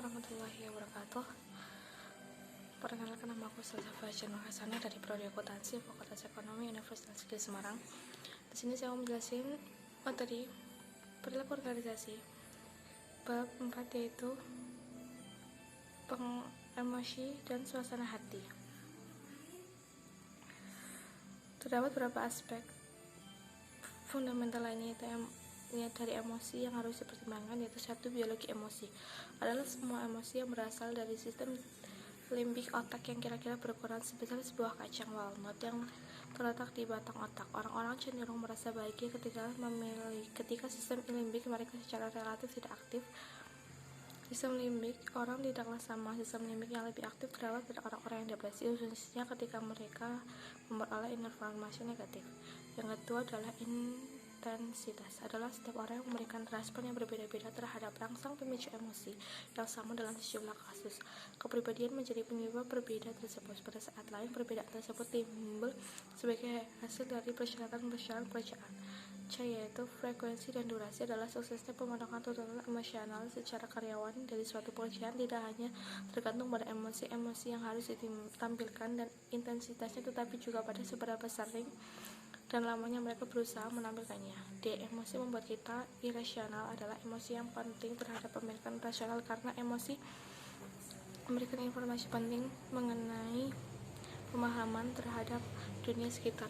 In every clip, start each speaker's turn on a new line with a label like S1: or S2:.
S1: warahmatullahi wabarakatuh. Perkenalkan, nama aku Salsa Fajar Makasana dari Prodi Akuntansi Fakultas Ekonomi Universitas Negeri Semarang. Di sini saya mau menjelaskan materi perilaku organisasi bab 4, yaitu emosi dan suasana hati. Terdapat beberapa aspek fundamental lainnya dari emosi yang harus dipertimbangkan, yaitu satu, biologi emosi adalah semua emosi yang berasal dari sistem limbik otak yang kira-kira berukuran sebesar sebuah kacang walnut yang terletak di batang otak. Orang-orang cenderung merasa bahagia ketika sistem limbik mereka secara relatif tidak aktif. Sistem limbik orang tidaklah sama. Sistem limbik yang lebih aktif terdapat pada orang-orang yang depresi, khususnya ketika mereka memperoleh informasi negatif. Yang kedua adalah intensitas, adalah setiap orang yang memberikan respon yang berbeda-beda terhadap rangsang pemicu emosi yang sama dalam sejumlah kasus. Kepribadian menjadi penyebab berbeda tersebut. Pada saat lain, perbedaan tersebut timbul sebagai hasil dari persyaratan pekerjaan. C, yaitu frekuensi dan durasi, adalah suksesnya pemenuhan tuntutan emosional secara karyawan dari suatu pekerjaan tidak hanya tergantung pada emosi-emosi yang harus ditampilkan dan intensitasnya, tetapi juga pada seberapa sering dan lamanya mereka berusaha menampilkannya. D, emosi membuat kita irasional, adalah emosi yang penting terhadap pemikiran rasional karena emosi memberikan informasi penting mengenai pemahaman terhadap dunia sekitar.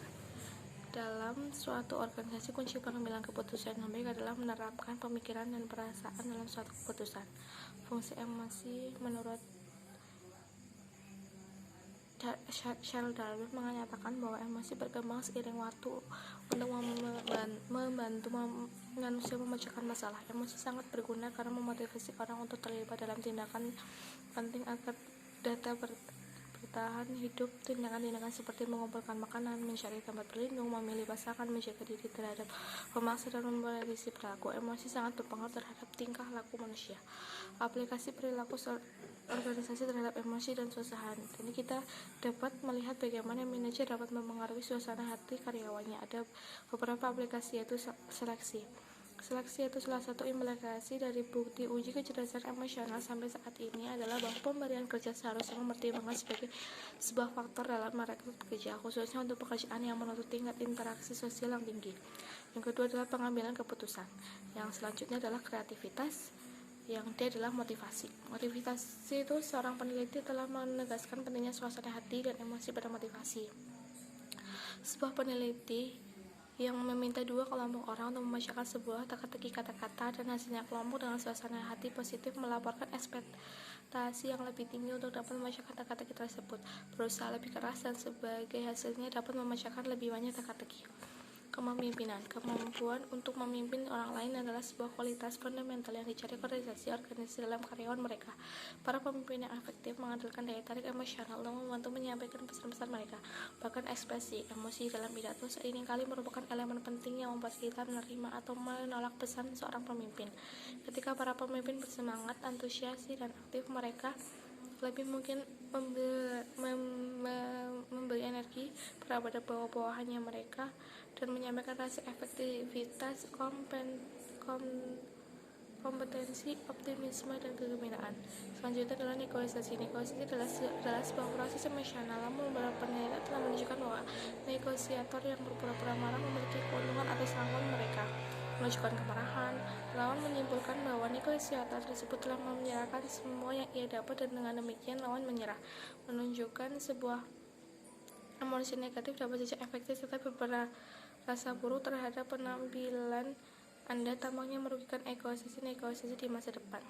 S1: Dalam suatu organisasi, kunci pengambilan keputusan yang baik adalah menerapkan pemikiran dan perasaan dalam suatu keputusan. Fungsi emosi menurut Charles Darwin menyatakan bahwa emosi berkembang seiring waktu untuk membantu manusia memecahkan masalah. Emosi sangat berguna karena memotivasi orang untuk terlibat dalam tindakan penting agar data bertahan hidup. Tindakan-tindakan seperti mengumpulkan makanan, mencari tempat berlindung, memilih pasangan, menjaga diri terhadap pemaksa, dan memprediksi perilaku. Emosi sangat berpengaruh terhadap tingkah laku manusia. Aplikasi perilaku organisasi terhadap emosi dan suasana hati. Ini kita dapat melihat bagaimana manajer dapat mempengaruhi suasana hati karyawannya. Ada beberapa aplikasi, yaitu seleksi. Seleksi itu salah satu implikasi dari bukti uji kecerdasan emosional sampai saat ini adalah bahwa pemberian kerja seharusnya mempertimbangkan sebagai sebuah faktor dalam merekrut pekerja, khususnya untuk pekerjaan yang menuntut tingkat interaksi sosial yang tinggi. Yang kedua adalah pengambilan keputusan. Yang selanjutnya adalah kreativitas. Yang D adalah motivasi. Motivasi itu seorang peneliti telah menegaskan pentingnya suasana hati dan emosi pada motivasi. Sebuah peneliti yang meminta dua kelompok orang untuk membacakan sebuah teka-teki kata-kata, dan hasilnya kelompok dengan suasana hati positif melaporkan ekspektasi yang lebih tinggi untuk dapat membacakan teka-teki tersebut, berusaha lebih keras, dan sebagai hasilnya dapat membacakan lebih banyak teka-teki. Kepemimpinan. Kemampuan untuk memimpin orang lain adalah sebuah kualitas fundamental yang dicari organisasi dalam karyawan mereka. Para pemimpin yang efektif mengandalkan daya tarik emosional untuk membantu menyampaikan pesan-pesan mereka. Bahkan ekspresi emosi dalam pidato seringkali merupakan elemen penting yang membuat kita menerima atau menolak pesan seorang pemimpin. Ketika para pemimpin bersemangat, antusias, dan aktif, mereka lebih mungkin memberi energi kepada bawah-bawahannya mereka dan menyampaikan rasa efektivitas, kompetensi, optimisme, dan kegembiraan. Selanjutnya adalah negosiasi. Negosiasi adalah sebuah proses emosional, namun beberapa penelitian telah menunjukkan bahwa negosiator yang berpura-pura marah memiliki keuntungan atas lawan mereka. Menunjukkan kemarahan, lawan menyimpulkan bahwa negosiator tersebut telah menyerahkan semua yang ia dapat, dan dengan demikian lawan menyerah. Menunjukkan sebuah emosi negatif dapat saja efektif, tetapi rasa buruk terhadap penampilan Anda tampaknya merugikan negosiasi di masa depan.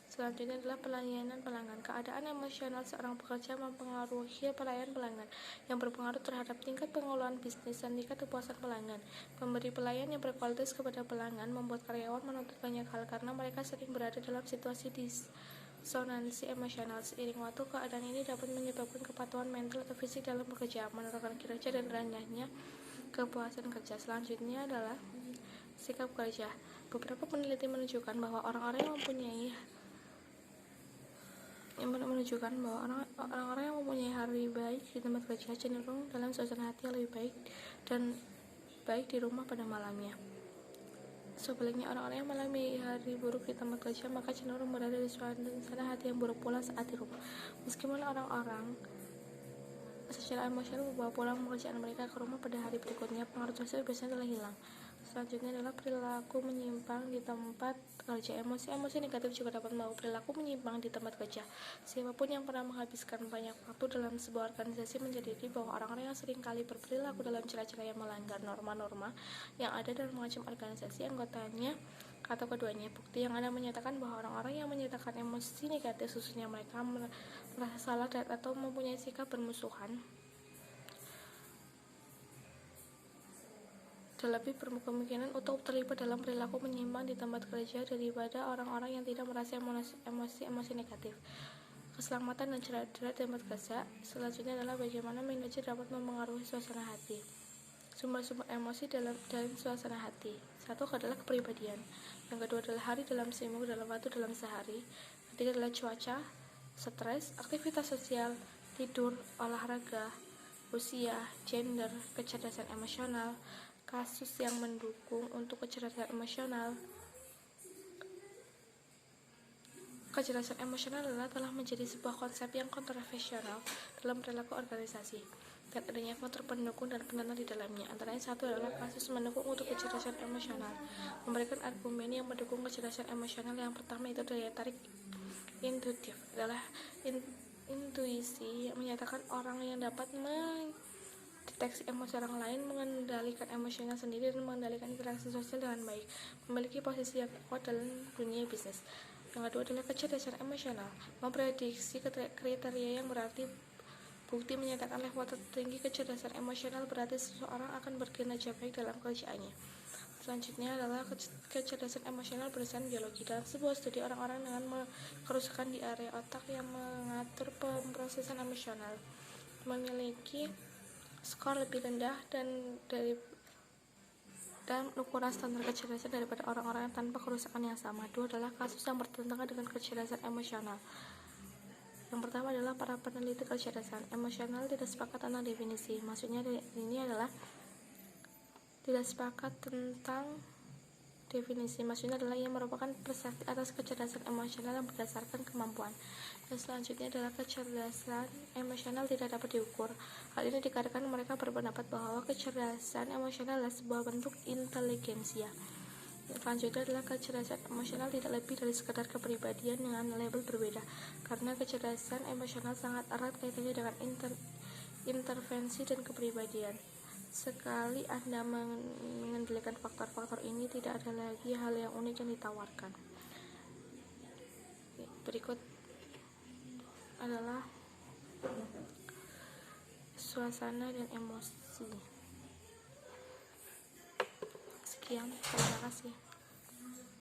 S1: Selanjutnya adalah pelayanan pelanggan. Keadaan emosional seorang pekerja mempengaruhi pelayanan pelanggan, yang berpengaruh terhadap tingkat pengelolaan bisnis dan tingkat kepuasan pelanggan. Pemberi pelayan yang berkualitas kepada pelanggan membuat karyawan menuntut banyak hal karena mereka sering berada dalam situasi disonansi emosional. Seiring waktu, keadaan ini dapat menyebabkan kepatuhan mental atau fisik dalam pekerjaan, menurunkan kinerja, dan rendahnya kepuasan kerja. Selanjutnya adalah sikap kerja. Beberapa peneliti menunjukkan bahwa orang-orang yang mempunyai hari baik di tempat kerja cenderung dalam suasana hati yang lebih baik dan baik di rumah pada malamnya. Sebaliknya, orang-orang yang mengalami hari buruk di tempat kerja maka cenderung berada di suasana hati yang buruk pula saat di rumah. Meskipun orang-orang secara emosional membawa pulang pekerjaan mereka ke rumah pada hari berikutnya, pengaruh tersebut biasanya telah hilang. Selanjutnya adalah perilaku menyimpang di tempat kerja. Emosi negatif juga dapat membawa perilaku menyimpang di tempat kerja. Siapapun yang pernah menghabiskan banyak waktu dalam sebuah organisasi menjadi bahwa orang-orang yang sering kali berperilaku dalam cara-cara yang melanggar norma-norma yang ada dalam mengancam organisasi anggotanya atau keduanya. Bukti yang ada menyatakan bahwa orang-orang yang menyatakan emosi negatif, khususnya mereka merasa salah atau mempunyai sikap bermusuhan, terlebih berkemungkinan untuk terlibat dalam perilaku menyimpang di tempat kerja daripada orang-orang yang tidak merasa emosi negatif. Keselamatan dan cedera di tempat kerja. Selanjutnya adalah bagaimana manajer dapat mempengaruhi suasana hati. Sumber-sumber emosi dalam suasana hati. Satu adalah kepribadian. Yang kedua adalah hari dalam seminggu, dalam waktu dalam sehari. Ketiga adalah cuaca, stres, aktivitas sosial, tidur, olahraga, usia, gender, kecerdasan emosional, kasus yang mendukung untuk kecerdasan emosional. Kecerdasan emosional telah menjadi sebuah konsep yang kontroversial dalam perilaku organisasi dan adanya faktor pendukung dan penentu di dalamnya. Antara yang satu adalah kasus mendukung untuk kecerdasan emosional. Memberikan argumen yang mendukung kecerdasan emosional. Yang pertama itu daya tarik intuitif, adalah intuisi yang menyatakan orang yang dapat mendeteksi emosi orang lain, mengendalikan emosinya sendiri, dan mengendalikan interaksi sosial dengan baik, memiliki posisi yang kuat dalam dunia bisnis. Yang kedua adalah kecerdasan emosional, memprediksi kriteria yang berarti bukti menyatakan level tertinggi kecerdasan emosional berarti seseorang akan berkinerja baik dalam kerjaannya. Selanjutnya adalah kecerdasan emosional berdasarkan biologi. Dalam sebuah studi, orang-orang dengan kerusakan di area otak yang mengatur pemrosesan emosional memiliki skor lebih rendah dan ukuran standar kecerdasan daripada orang-orang yang tanpa kerusakan yang sama. Dua adalah kasus yang bertentangan dengan kecerdasan emosional. Yang pertama adalah para peneliti kecerdasan emosional tidak sepakat tentang definisi. Maksudnya ini adalah tidak sepakat tentang definisi. Maksudnya adalah ia merupakan persepsi atas kecerdasan emosional yang berdasarkan kemampuan. Dan selanjutnya adalah kecerdasan emosional tidak dapat diukur. Hal ini dikarenakan mereka berpendapat bahwa kecerdasan emosional adalah sebuah bentuk inteligensia. Selanjutnya adalah kecerdasan emosional tidak lebih dari sekadar kepribadian dengan label berbeda, karena kecerdasan emosional sangat erat kaitannya dengan intervensi dan kepribadian. Sekali Anda mengendalikan faktor-faktor ini, tidak ada lagi hal yang unik yang ditawarkan. Berikut adalah suasana dan emosi. Sekian, terima kasih.